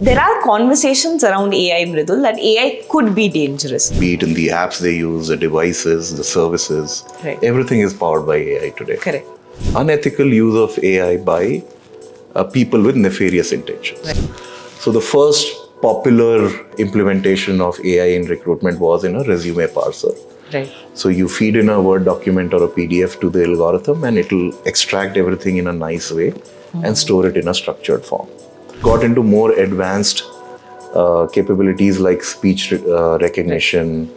There are conversations around AI, Mridul, that AI could be dangerous. Be it in the apps they use, the devices, the services, Right. everything is powered by AI today. Correct. Unethical use of AI by people with nefarious intentions. Right. So the first popular implementation of AI in recruitment was in a resume parser. Right. So you feed in a Word document or a PDF to the algorithm and it'll extract everything in a nice way and store it in a structured form. Got into more advanced capabilities like speech recognition,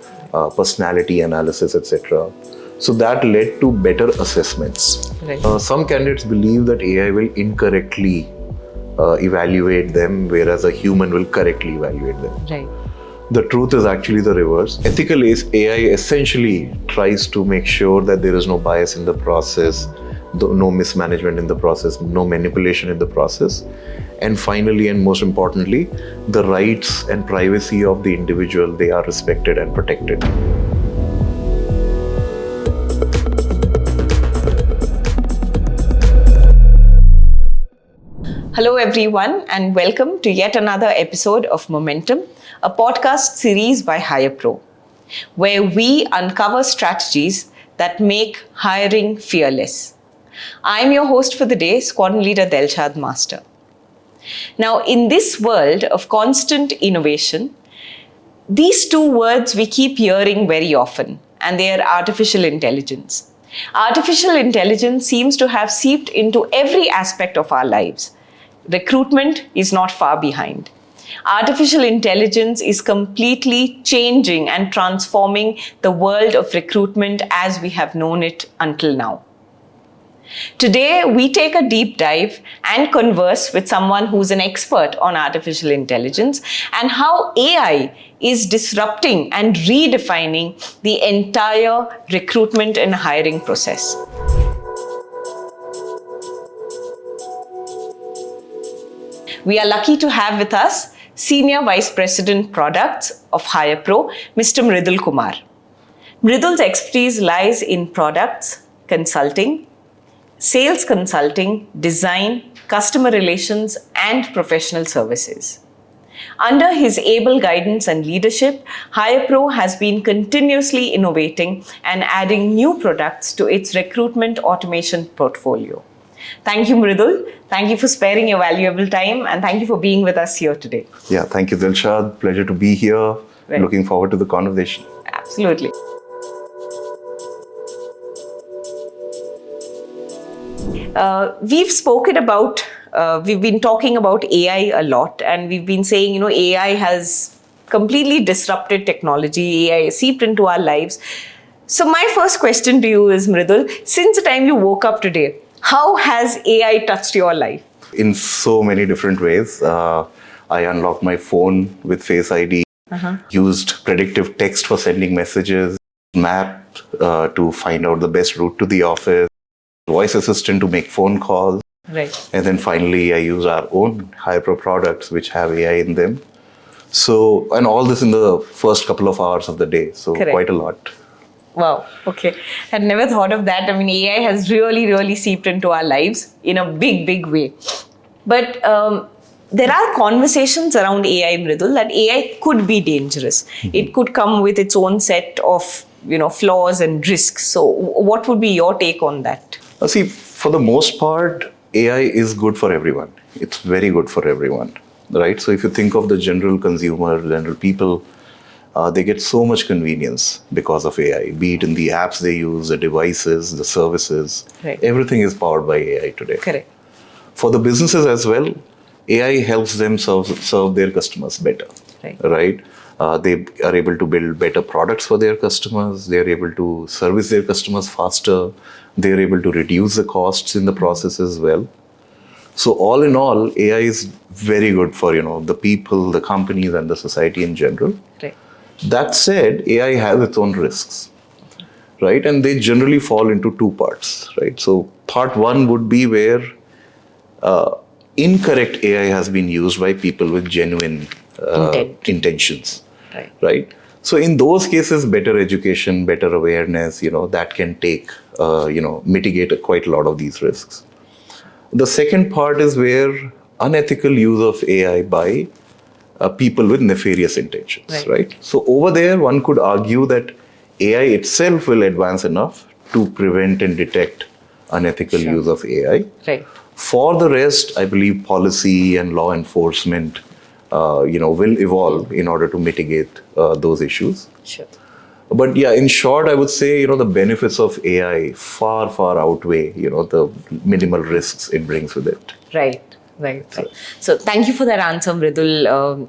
personality analysis, etc. So that led to better assessments. Right. Some candidates believe that AI will incorrectly evaluate them, whereas a human will correctly evaluate them. Right. The truth is actually the reverse. Ethical AI essentially tries to make sure that there is no bias in the process, no mismanagement in the process, no manipulation in the process. And finally, and most importantly, the rights and privacy of the individual, they are respected and protected. Hello, everyone, and welcome to yet another episode of Momentum, a podcast series by HirePro, where we uncover strategies that make hiring fearless. I'm your host for the day, Squadron Leader Delshad Master. Now, in this world of constant innovation, these two words we keep hearing very often, and they are artificial intelligence. Artificial intelligence seems to have seeped into every aspect of our lives. Recruitment is not far behind. Artificial intelligence is completely changing and transforming the world of recruitment as we have known it until now. Today, we take a deep dive and converse with someone who's an expert on artificial intelligence and how AI is disrupting and redefining the entire recruitment and hiring process. We are lucky to have with us Senior Vice President Products of HirePro, Mr. Mridul Kumar. Mridul's expertise lies in products, consulting, sales consulting, design, customer relations, and professional services. Under his able guidance and leadership, HirePro has been continuously innovating and adding new products to its recruitment automation portfolio. Thank you, Mridul. Thank you for sparing your valuable time, and thank you for being with us here today. Yeah, thank you, Dilshad. Pleasure to be here. Right. Looking forward to the conversation. Absolutely. We've been talking about AI a lot, and we've been saying, AI has completely disrupted technology. AI has seeped into our lives. So my first question to you is, Mridul, since the time you woke up today, how has AI touched your life? In so many different ways. I unlocked my phone with Face ID, used predictive text for sending messages, mapped to find out the best route to the office, voice assistant to make phone calls. Right. And then finally, I use our own HirePro products, which have AI in them. So, and all this in the first couple of hours of the day. So Correct. Quite a lot. Wow. Okay. Had never thought of that. I mean, AI has really seeped into our lives in a big way. But there are conversations around AI, Mridul, that AI could be dangerous. Mm-hmm. It could come with its own set of, flaws and risks. So what would be your take on that? See, for the most part, AI is good for everyone. It's very good for everyone, right? So if you think of the general consumer, general people, they get so much convenience because of AI, be it in the apps they use, the devices, the services. Right. Everything is powered by AI today. Correct. For the businesses as well, AI helps them serve their customers better, right? They are able to build better products for their customers. They are able to service their customers faster. They are able to reduce the costs in the process as well. So all in all, AI is very good for, the people, the companies, and the society in general. Right. That said, AI has its own risks, right? And they generally fall into two parts, right? So part one would be where incorrect AI has been used by people with genuine intentions, right? So in those cases, better education, better awareness, that can take, mitigate quite a lot of these risks. The second part is where unethical use of AI by people with nefarious intentions, right? So over there, one could argue that AI itself will advance enough to prevent and detect unethical use of AI. Right. For the rest, I believe policy and law enforcement, will evolve in order to mitigate those issues. Sure. But yeah, in short, I would say, the benefits of AI far, far outweigh, the minimal risks it brings with it. Right. So thank you for that answer, Mridul.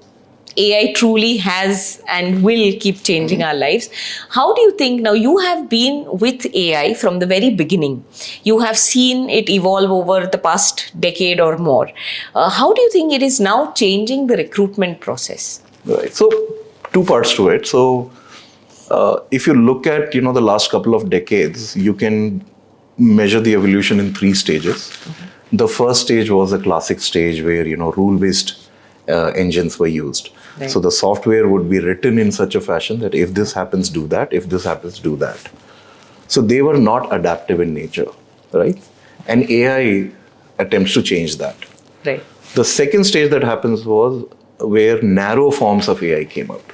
AI truly has and will keep changing our lives. How do you think now? You have been with AI from the very beginning. You have seen it evolve over the past decade or more. How do you think it is now changing the recruitment process? Right. So, two parts to it. So, if you look at the last couple of decades, you can measure the evolution in three stages. The first stage was a classic stage where rule-based engines were used. Right. So the software would be written in such a fashion that if this happens, do that. If this happens, do that. So they were not adaptive in nature, right? And AI attempts to change that. Right. The second stage that happens was where narrow forms of AI came out,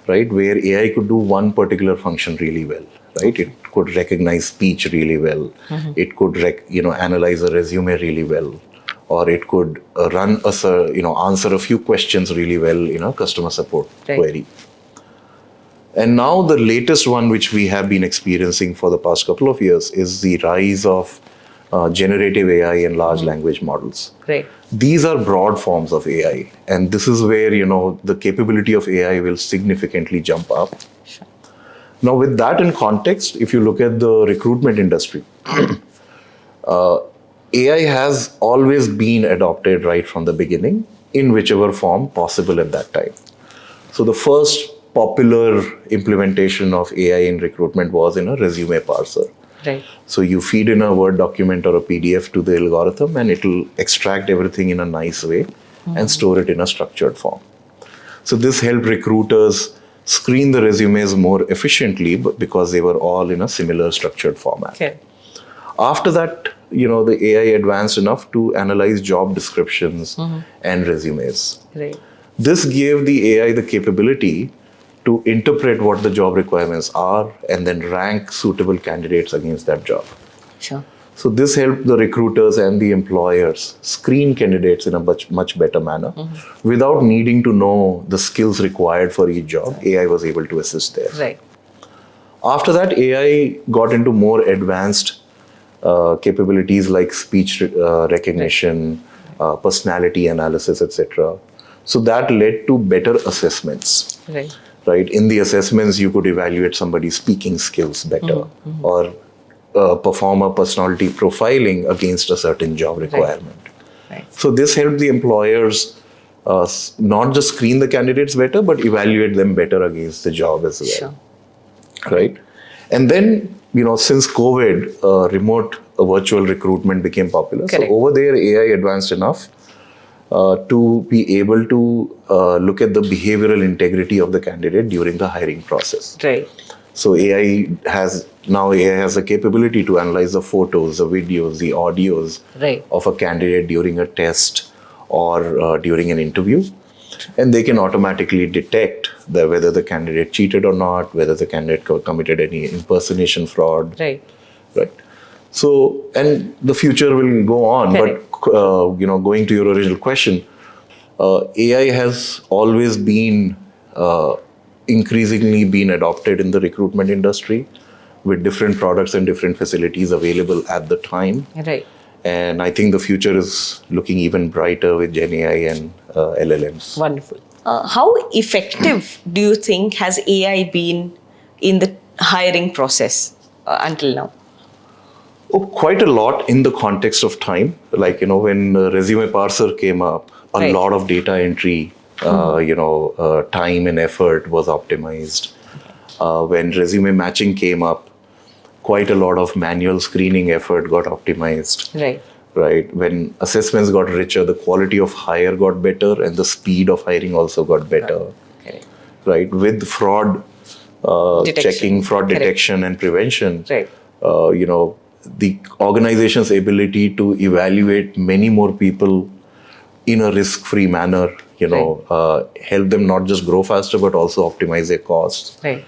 right? Where AI could do one particular function really well, right? It could recognize speech really well. It could, analyze a resume really well, or it could answer a few questions really well in a customer support query. And now the latest one, which we have been experiencing for the past couple of years, is the rise of generative AI and large language models. Right. These are broad forms of AI, and this is where the capability of AI will significantly jump up. Sure. Now, with that in context, if you look at the recruitment industry, AI has always been adopted right from the beginning in whichever form possible at that time. So the first popular implementation of AI in recruitment was in a resume parser. Right. So you feed in a Word document or a PDF to the algorithm, and it'll extract everything in a nice way and store it in a structured form. So this helped recruiters screen the resumes more efficiently, but because they were all in a similar structured format. Okay. After that, the AI advanced enough to analyze job descriptions and resumes. Right. This gave the AI the capability to interpret what the job requirements are and then rank suitable candidates against that job. Sure. So this helped the recruiters and the employers screen candidates in a much better manner without needing to know the skills required for each job. AI was able to assist there. Right. After that, AI got into more advanced capabilities like speech recognition, personality analysis, etc. So that led to better assessments. Right. Right. In the assessments, you could evaluate somebody's speaking skills better, or perform a personality profiling against a certain job requirement. Right. So this helped the employers not just screen the candidates better, but evaluate them better against the job as well. Sure. Right. And then, since COVID, remote virtual recruitment became popular. Correct. So over there, AI advanced enough to be able to look at the behavioral integrity of the candidate during the hiring process. Right. So AI has the capability to analyze the photos, the videos, the audios of a candidate during a test or during an interview. And they can automatically detect whether the candidate cheated or not, whether the candidate committed any impersonation fraud. Right. Right. So, and the future will go on. Correct. But, going to your original question, AI has always been increasingly been adopted in the recruitment industry with different products and different facilities available at the time. Right. And I think the future is looking even brighter with Gen AI and LLMs. Wonderful. How effective do you think has AI been in the hiring process until now? Oh, quite a lot in the context of time. Like, when resume parser came up, a lot of data entry, time and effort was optimized. When resume matching came up, quite a lot of manual screening effort got optimized. Right. Right. When assessments got richer, the quality of hire got better and the speed of hiring also got better. Right. With fraud checking, fraud detection and prevention, the organization's ability to evaluate many more people in a risk-free manner help them not just grow faster, but also optimize their costs. Right.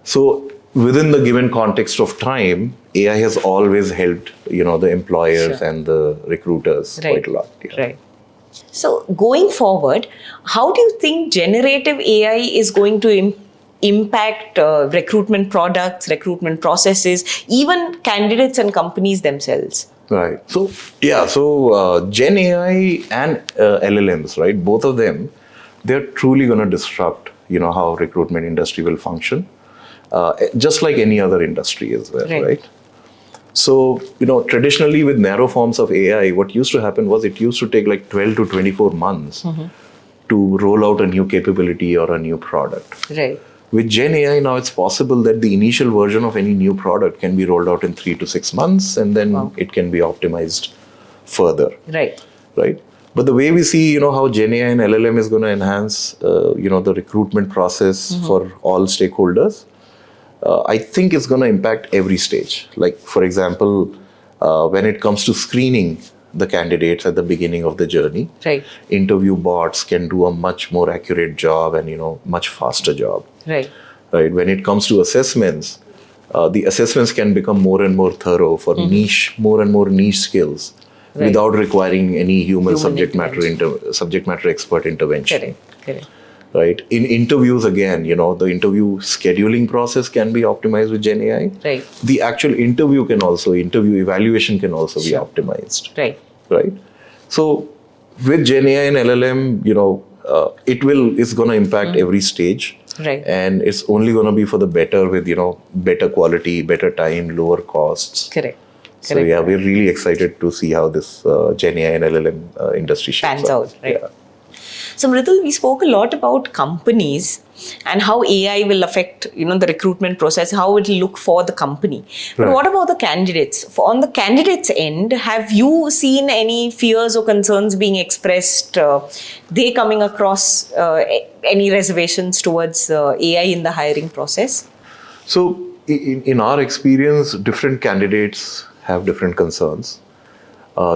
So within the given context of time, AI has always helped, the employers and the recruiters quite a lot. Yeah. Right. So going forward, how do you think generative AI is going to impact recruitment products, recruitment processes, even candidates and companies themselves? Right. So Gen AI and LLMs, right? Both of them, they're truly going to disrupt, how recruitment industry will function, just like any other industry as well, right? So, traditionally with narrow forms of AI, what used to happen was it used to take like 12 to 24 months to roll out a new capability or a new product. Right. With Gen AI now, it's possible that the initial version of any new product can be rolled out in 3 to 6 months, and then it can be optimized further. Right. Right. But the way we see, how Gen AI and LLM is going to enhance, the recruitment process for all stakeholders, I think it's going to impact every stage. Like, for example, when it comes to screening the candidates at the beginning of the journey, right, interview bots can do a much more accurate job and, much faster job. Right. Right. When it comes to assessments, the assessments can become more and more thorough for more and more niche skills without requiring any human subject matter expert intervention. Correct. Right. In interviews, again, the interview scheduling process can be optimized with Gen AI. Right. The actual interview evaluation can also be optimized. Right. Right. So with Gen AI and LLM, it's going to impact every stage. Right. And it's only going to be for the better with, better quality, better time, lower costs. Correct. So yeah, we're really excited to see how this Gen AI and LLM industry pans out. Right. Yeah. So Mridul, we spoke a lot about companies and how AI will affect, the recruitment process, how it will look for the company. But what about the candidates? On the candidates' end, have you seen any fears or concerns being expressed? They coming across any reservations towards AI in the hiring process? So in our experience, different candidates have different concerns.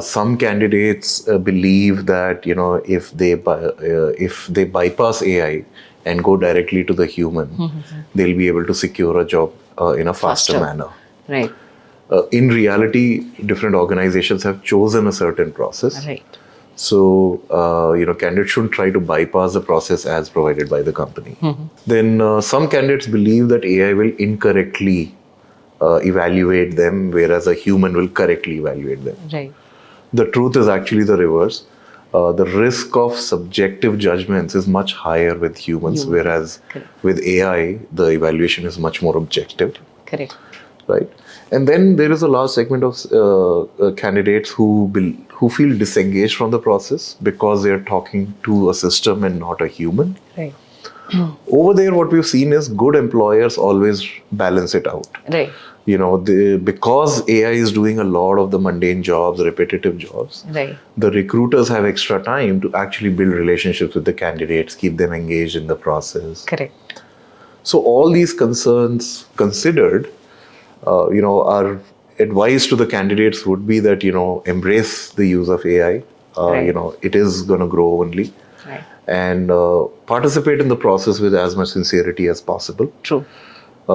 Some candidates believe that if they bypass AI and go directly to the human, they'll be able to secure a job in a faster manner. Right. In reality, different organizations have chosen a certain process. Right. So, candidates shouldn't try to bypass the process as provided by the company. Then some candidates believe that AI will incorrectly evaluate them, whereas a human will correctly evaluate them. Right. The truth is actually the reverse. The risk of subjective judgments is much higher with humans, whereas with AI, the evaluation is much more objective. Correct. Right. And then there is a large segment of candidates who feel disengaged from the process because they are talking to a system and not a human. Right. Over there, what we've seen is good employers always balance it out. Right. Because AI is doing a lot of the mundane jobs, repetitive jobs, right, the recruiters have extra time to actually build relationships with the candidates, keep them engaged in the process. Correct. So all these concerns considered, our advice to the candidates would be that, embrace the use of AI. It is going to grow only. Right. And participate in the process with as much sincerity as possible. True.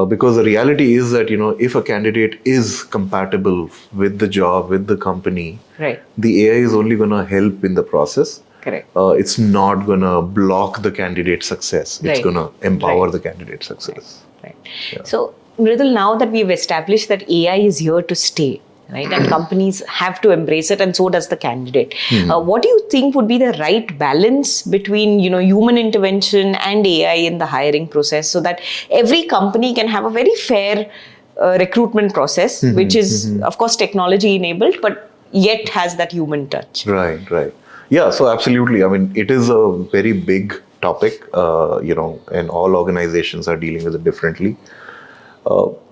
Because the reality is that, if a candidate is compatible with the job, with the company, right, the AI is only going to help in the process. Correct. It's not going to block the candidate's success. It's Right. going to empower the candidate's success. Right. So, Mridul, now that we've established that AI is here to stay, right, and companies have to embrace it, and so does the candidate. What do you think would be the right balance between, human intervention and AI in the hiring process, so that every company can have a very fair recruitment process, which is, of course, technology enabled, but yet has that human touch? Right. Yeah, so absolutely. I mean, it is a very big topic, and all organizations are dealing with it differently.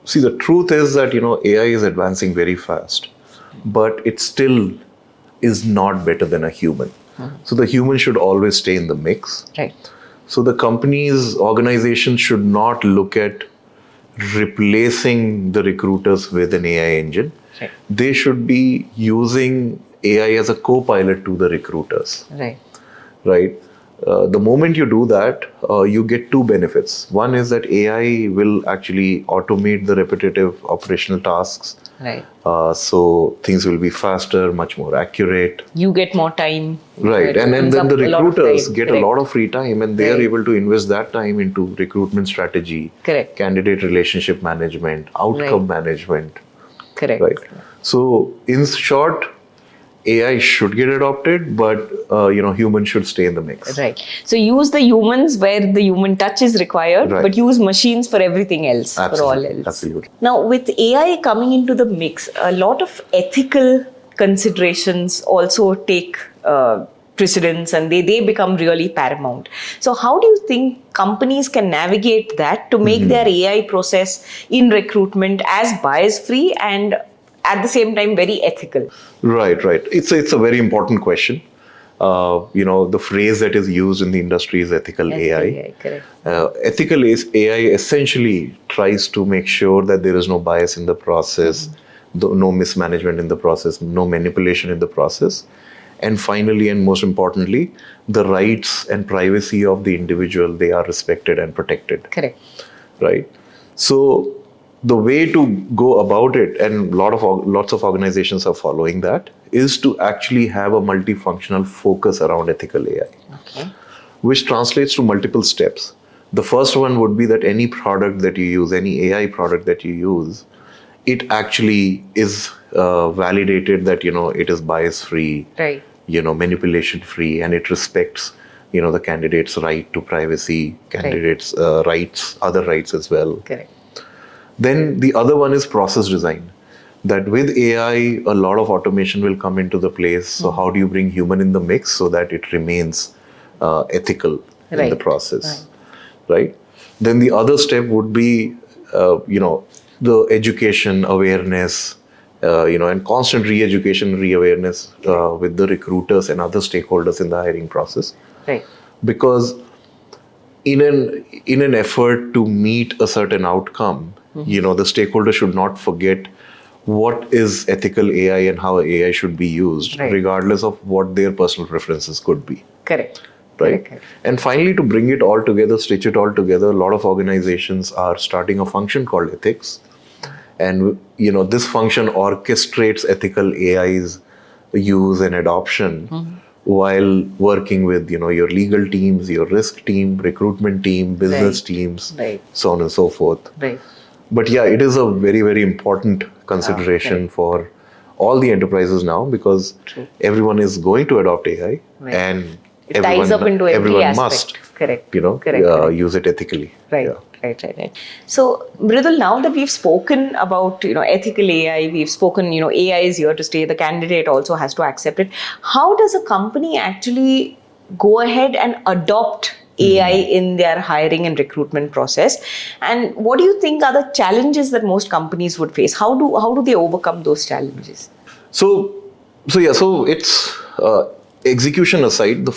See, the truth is that, AI is advancing very fast, but it still is not better than a human. So the human should always stay in the mix. Right. So the organizations should not look at replacing the recruiters with an AI engine. Right. They should be using AI as a co-pilot to the recruiters. Right. Right. The moment you do that, you get two benefits. One is that AI will actually automate the repetitive operational tasks. Right. So things will be faster, much more accurate. You get more time. Right. And then the recruiters get a lot of free time, and they are Right. able to invest that time into recruitment strategy, Correct. candidate relationship management, outcome management. Correct. Right. So in short, AI should get adopted, but humans should stay in the mix. Right. So use the humans where the human touch is required, Right. but use machines for everything else, Absolutely. for all else. Absolutely. Now, with AI coming into the mix, a lot of ethical considerations also take precedence, and they become really paramount. So how do you think companies can navigate that to make their AI process in recruitment as bias-free and at the same time very ethical? Right. It's a very important question. The phrase that is used in the industry is ethical AI. Correct. Ethical AI essentially tries to make sure that there is no bias in the process, no mismanagement in the process, no manipulation in the process. And finally, and most importantly, the rights and privacy of the individual, they are respected and protected. Correct. Right. So the way to go about it, and lots of organizations are following that, is to actually have a multifunctional focus around ethical AI, Okay. which translates to multiple steps. The first one would be that any product that you use, any AI product that you use, it actually is validated that it is bias free, Right. manipulation free, and it respects the candidate's right to privacy, candidates' rights, other rights as well. Correct. Then the other one is process design. That with AI, a lot of automation will come into the place. So how do you bring human in the mix so that it remains ethical in the Right. process, right? Then the other step would be, the education, awareness, and constant re-education, re-awareness with the recruiters and other stakeholders in the hiring process. Right. Because in an effort to meet a certain outcome, the stakeholder should not forget what is ethical AI and how AI should be used, Right. regardless of what their personal preferences could be. Correct. Right. Correct. And finally, to bring it all together, stitch it all together, a lot of organizations are starting a function called ethics. And this function orchestrates ethical AI's use and adoption while working with your legal teams, your risk team, recruitment team, business teams, Right. so on and so forth. Right. But yeah, it is a very, very important consideration right. for all the enterprises now, because everyone is going to adopt AI, Right. and It ties up into every everyone aspect. must Correct. use it ethically. Right. Yeah. Right. So, Mridul, now that we've spoken about ethical AI, we've spoken AI is here to stay. The candidate also has to accept it. How does a company actually go ahead and adopt AI in their hiring and recruitment process? And what do you think are the challenges that most companies would face? How do they overcome those challenges? So it's execution aside,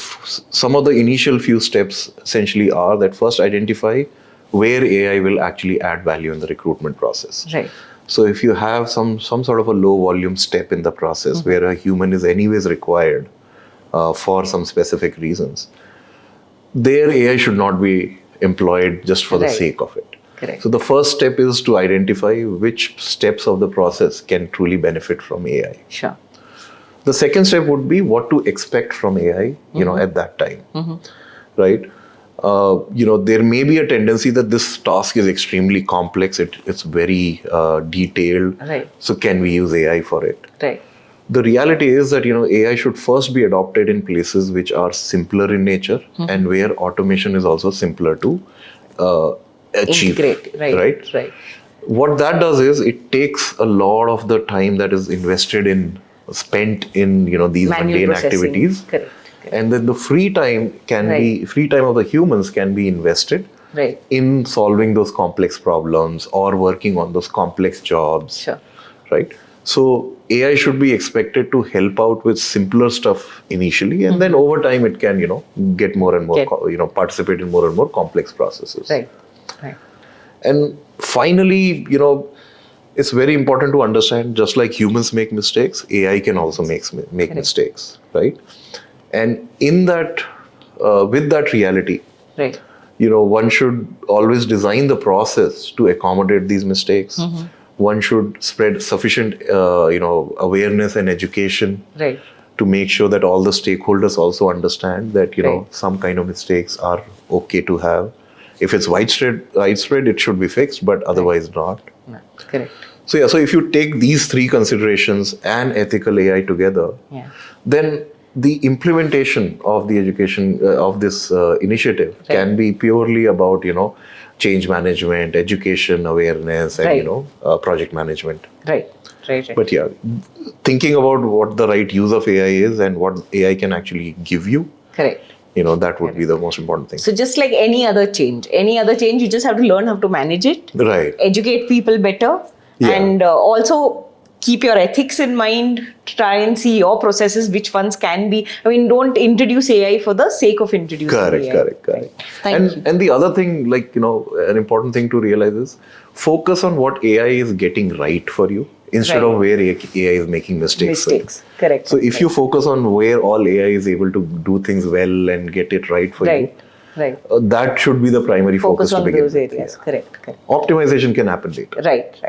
some of the initial few steps essentially are that first identify where AI will actually add value in the recruitment process. Right. So if you have some sort of a low volume step in the process where a human is anyways required for some specific reasons, their AI should not be employed just for the sake of it. Correct. So the first step is to identify which steps of the process can truly benefit from AI. Sure. The second step would be what to expect from AI, at that time, right? There may be a tendency that this task is extremely complex. It's very detailed. Right. So can we use AI for it? Right. The reality is that AI should first be adopted in places which are simpler in nature and where automation is also simpler to achieve. Integrate. Right. What that does is it takes a lot of the time that is spent in these Manual mundane processing. activities. Correct. And then the free time of the humans can be invested in solving those complex problems or working on those complex jobs. Sure. Right. So AI should be expected to help out with simpler stuff initially, and then over time it can get more and more participate in more and more complex processes. Right. And finally, it's very important to understand, just like humans make mistakes, AI can also make mistakes, right? And in that with that reality, Right. one should always design the process to accommodate these mistakes. One should spread sufficient, awareness and education Right. to make sure that all the stakeholders also understand that, Right. some kind of mistakes are okay to have. If it's widespread, it should be fixed, but otherwise not. No, correct. So if you take these three considerations and ethical AI together, Yeah. then the implementation of the education of this initiative can be purely about, change management, education awareness, and, Right. project management. Right. Right. Right. But yeah, thinking about what the right use of AI is and what AI can actually give you, Correct. that would be the most important thing. So just like any other change, you just have to learn how to manage it, Right. educate people better, Yeah. and also keep your ethics in mind. Try and see your processes, which ones can be. I mean, don't introduce AI for the sake of introducing Correct, AI. correct. Thank you. And the other thing, an important thing to realize is focus on what AI is getting right for you instead Right. of where AI is making mistakes. for you. Correct. So if you focus on where all AI is able to do things well and get it right for you, Right. that should be the primary focus Focus to on begin those with. areas. Yeah. Correct. Optimization can happen later. Right.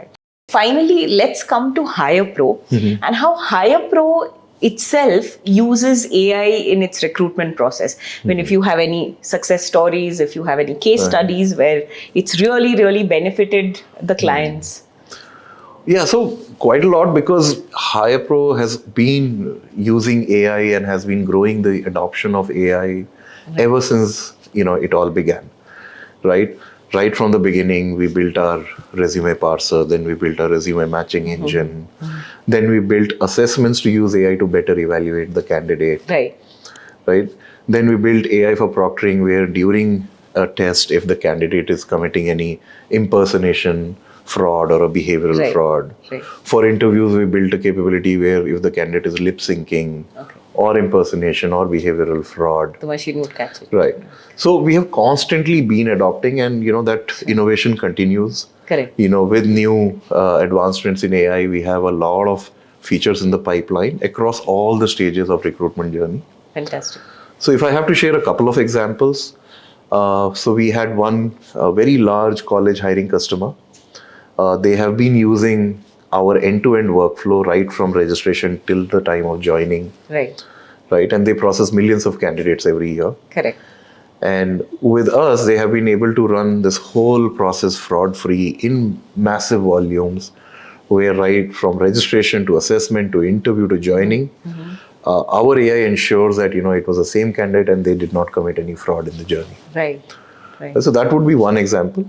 Finally, let's come to HirePro and how HirePro itself uses AI in its recruitment process. When if you have any success stories, if you have any case studies where it's really, really benefited the clients. Yeah, so quite a lot, because HirePro has been using AI and has been growing the adoption of AI ever since, it all began, right? Right from the beginning, we built our resume parser, then we built our resume matching engine, then we built assessments to use AI to better evaluate the candidate, right? Then we built AI for proctoring, where during a test, if the candidate is committing any impersonation, fraud, or a behavioral fraud. For interviews, we built a capability where if the candidate is lip syncing or impersonation or behavioral fraud, the machine would catch it. Right. So we have constantly been adopting, and that innovation continues. Correct. With new advancements in AI, we have a lot of features in the pipeline across all the stages of recruitment journey. Fantastic. So if I have to share a couple of examples, so we had one very large college hiring customer. They have been using our end-to-end workflow right from registration till the time of joining. Right, and they process millions of candidates every year. Correct. And with us, they have been able to run this whole process fraud-free in massive volumes, where right from registration to assessment to interview to joining, our AI ensures that it was the same candidate and they did not commit any fraud in the journey. Right. So that would be one example.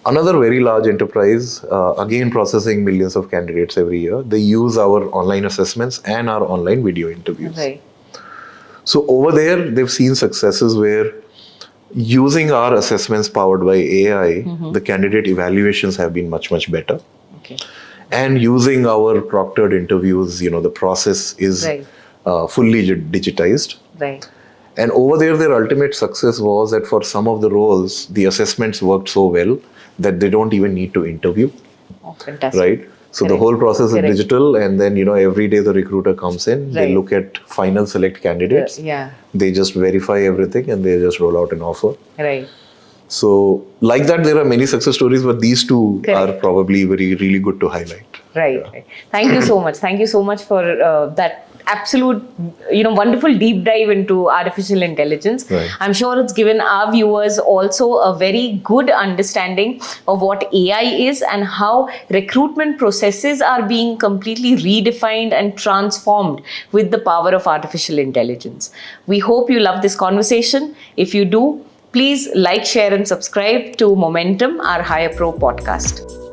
Another very large enterprise, again processing millions of candidates every year, they use our online assessments and our online video interviews. Right. So over there, they've seen successes where using our assessments powered by AI, the candidate evaluations have been much, much better. Okay. And using our proctored interviews, the process is fully digitized. Right. And over there, their ultimate success was that for some of the roles, the assessments worked so well that they don't even need to interview. Oh, fantastic. Right? So the whole process is digital, and then every day the recruiter comes in, they look at final select candidates, they just verify everything, and they just roll out an offer. Right. So like that, there are many success stories, but these two are probably really good to highlight. Right. Thank you so much. Thank you so much for that absolute, wonderful deep dive into artificial intelligence. Right. I'm sure it's given our viewers also a very good understanding of what AI is and how recruitment processes are being completely redefined and transformed with the power of artificial intelligence. We hope you love this conversation. If you do, please like, share, and subscribe to Momentum, our HirePro podcast.